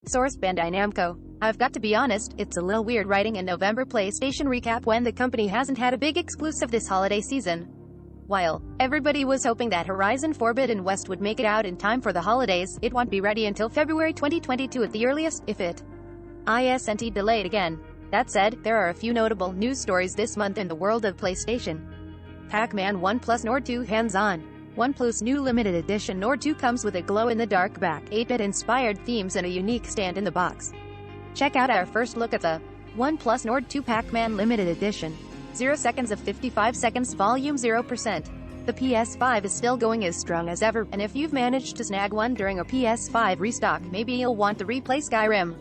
Source: Bandai Namco. I've got to be honest, it's a little weird writing a November PlayStation recap when the company hasn't had a big exclusive this holiday season. While everybody was hoping that Horizon Forbidden West would make it out in time for the holidays, it won't be ready until February 2022 at the earliest, if it isn't delayed again. That said, there are a few notable news stories this month in the world of PlayStation. Pac-Man OnePlusNord 2 hands-on. OnePlus new limited edition Nord 2 comes with a glow-in-the-dark back, 8-bit inspired themes and a unique stand in the box. Check out our first look at the OnePlusNord 2 Pac-Man limited edition. 0 seconds of 55 seconds, volume 0%. The PS5 is still going as strong as ever, and if you've managed to snag one during a PS5 restock, maybe you'll want to replay Skyrim.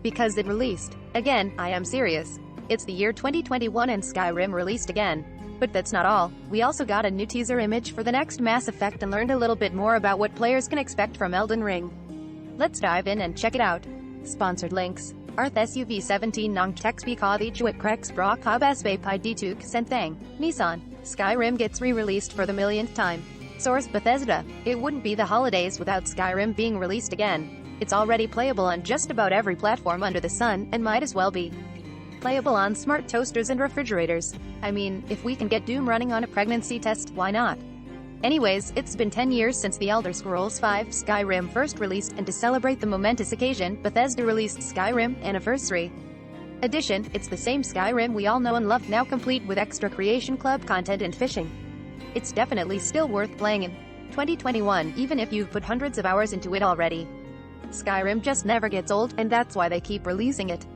Because it released. Again, I am serious. It's the year 2021 and Skyrim released again. But that's not all. We also got a new teaser image for the next Mass Effect and learned a little bit more about what players can expect from Elden Ring. Let's dive in and check it out. Sponsored links. Arth SUV 17 Nong Texpi Kadi Chwit Krex Bra Kabesbe Pi Dituk Senthang. Nissan. Skyrim gets re-released for the millionth time. Source: Bethesda. It wouldn't be the holidays without Skyrim being released again. It's already playable on just about every platform under the sun, and might as well be playable on smart toasters and refrigerators. I mean, if we can get Doom running on a pregnancy test, why not? Anyways, it's been 10 years since The Elder Scrolls V Skyrim first released, and to celebrate the momentous occasion, Bethesda released Skyrim Anniversary Edition. It's the same Skyrim we all know and love, now complete with extra Creation Club content and fishing. It's definitely still worth playing in 2021, even if you've put hundreds of hours into it already. Skyrim just never gets old, and that's why they keep releasing it.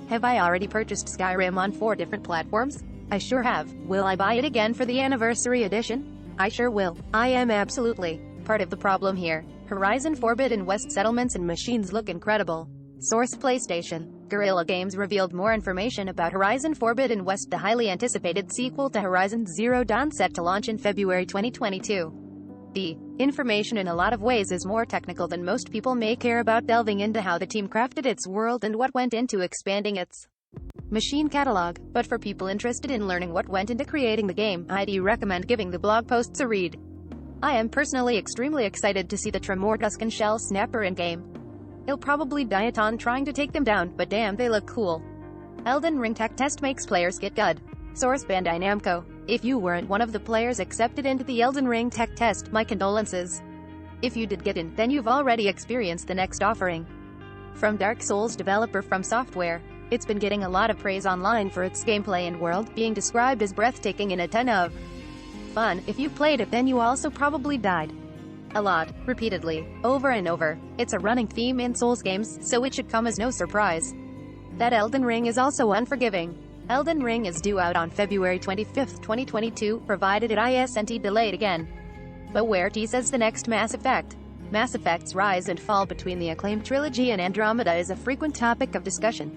Have I already purchased Skyrim on 4 different platforms? I sure have. Will I buy it again for the Anniversary Edition? I sure will. I am absolutely part of the problem here. Horizon Forbidden West settlements and machines look incredible. Source: PlayStation. Guerrilla Games revealed more information about Horizon Forbidden West, the highly anticipated sequel to Horizon Zero Dawn set to launch in February 2022. The information in a lot of ways is more technical than most people may care about, delving into how the team crafted its world and what went into expanding its machine catalog. But for people interested in learning what went into creating the game, I do recommend giving the blog posts a read. I am personally extremely excited to see the Tremor Tuscan Shell Snapper in-game. He'll probably die a ton trying to take them down, but damn, they look cool. Elden Ring tech test makes players get good. Source: Bandai Namco. If you weren't one of the players accepted into the Elden Ring tech test, my condolences. If you did get in, then you've already experienced the next offering. From Dark Souls developer From Software. It's been getting a lot of praise online for its gameplay and world, being described as breathtaking and a ton of fun. If you played it, then you also probably died a lot, repeatedly, over and over. It's a running theme in Souls games, so it should come as no surprise that Elden Ring is also unforgiving. Elden Ring is due out on February 25, 2022, provided it isn't delayed again. BioWare teases the next Mass Effect. Mass Effect's rise and fall between the acclaimed trilogy and Andromeda is a frequent topic of discussion.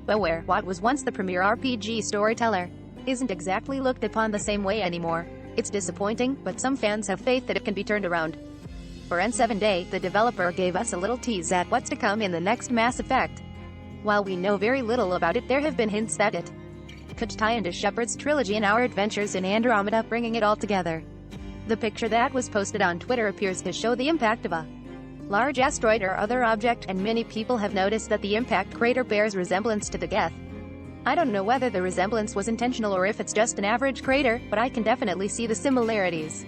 BioWare, what was once the premier RPG storyteller, isn't exactly looked upon the same way anymore. It's disappointing, but some fans have faith that it can be turned around. For N7 Day, the developer gave us a little tease at what's to come in the next Mass Effect. While we know very little about it, there have been hints that it could tie into Shepard's trilogy and our adventures in Andromeda, bringing it all together. The picture that was posted on Twitter appears to show the impact of a large asteroid or other object, and many people have noticed that the impact crater bears resemblance to the Geth. I don't know whether the resemblance was intentional or if it's just an average crater, but I can definitely see the similarities.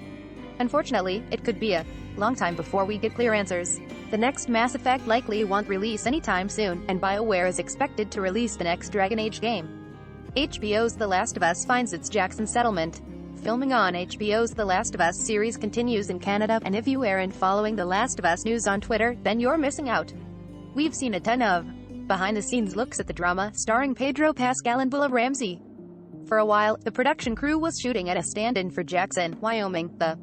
Unfortunately, it could be a long time before we get clear answers. The next Mass Effect likely won't release anytime soon, and BioWare is expected to release the next Dragon Age game. HBO's The Last of Us finds its Jackson settlement. Filming on HBO's The Last of Us series continues in Canada, and if you aren't following The Last of Us news on Twitter, then you're missing out. We've seen a ton of behind-the-scenes looks at the drama, starring Pedro Pascal and Bella Ramsey. For a while, the production crew was shooting at a stand-in for Jackson, Wyoming, the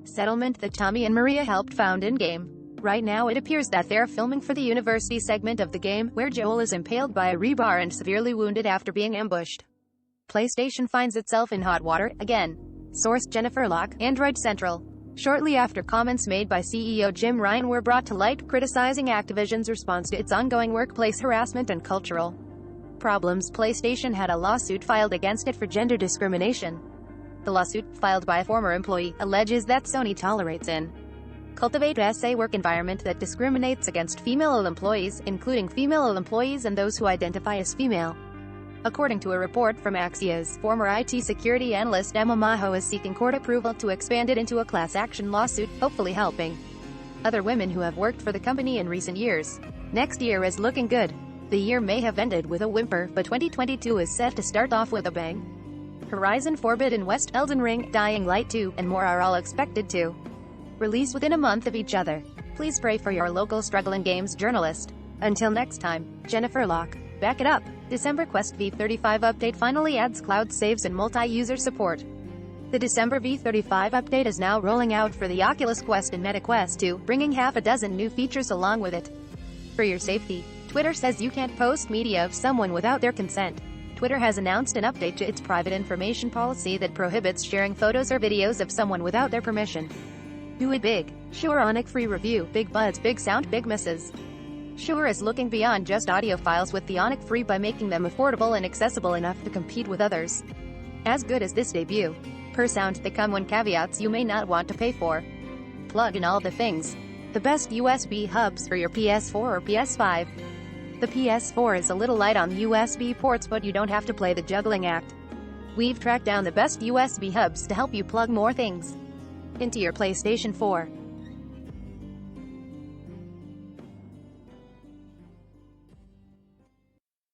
settlement that Tommy and Maria helped found in-game. Right now it appears that they're filming for the university segment of the game, where Joel is impaled by a rebar and severely wounded after being ambushed. PlayStation finds itself in hot water, again. Source: Jennifer Locke, Android Central. Shortly after comments made by CEO Jim Ryan were brought to light, criticizing Activision's response to its ongoing workplace harassment and cultural problems, PlayStation had a lawsuit filed against it for gender discrimination. The lawsuit, filed by a former employee, alleges that Sony tolerates Cultivate a work environment that discriminates against female employees, including female employees and those who identify as female. According to a report from Axios, former IT security analyst Emma Maho is seeking court approval to expand it into a class action lawsuit, hopefully helping other women who have worked for the company in recent years. Next year is looking good. The year may have ended with a whimper, but 2022 is set to start off with a bang. Horizon Forbidden West, Elden Ring, Dying Light 2, and more are all expected to release within a month of each other. Please pray for your local struggling games journalist. Until next time, Jennifer Locke. Back it up. December Quest V35 update finally adds cloud saves and multi-user support. The December V35 update is now rolling out for the Oculus Quest and Meta Quest 2, bringing half a dozen new features along with it. For your safety, Twitter says you can't post media of someone without their consent. Twitter has announced an update to its private information policy that prohibits sharing photos or videos of someone without their permission. Do it big. Shure ONIC free review, big buzz, big sound, big misses. Shure is looking beyond just audio files with the ONIC free by making them affordable and accessible enough to compete with others. As good as this debut. Per sound, they come with caveats you may not want to pay for. Plug in all the things. The best USB hubs for your PS4 or PS5. The PS4 is a little light on USB ports, but you don't have to play the juggling act. We've tracked down the best USB hubs to help you plug more things into your PlayStation 4.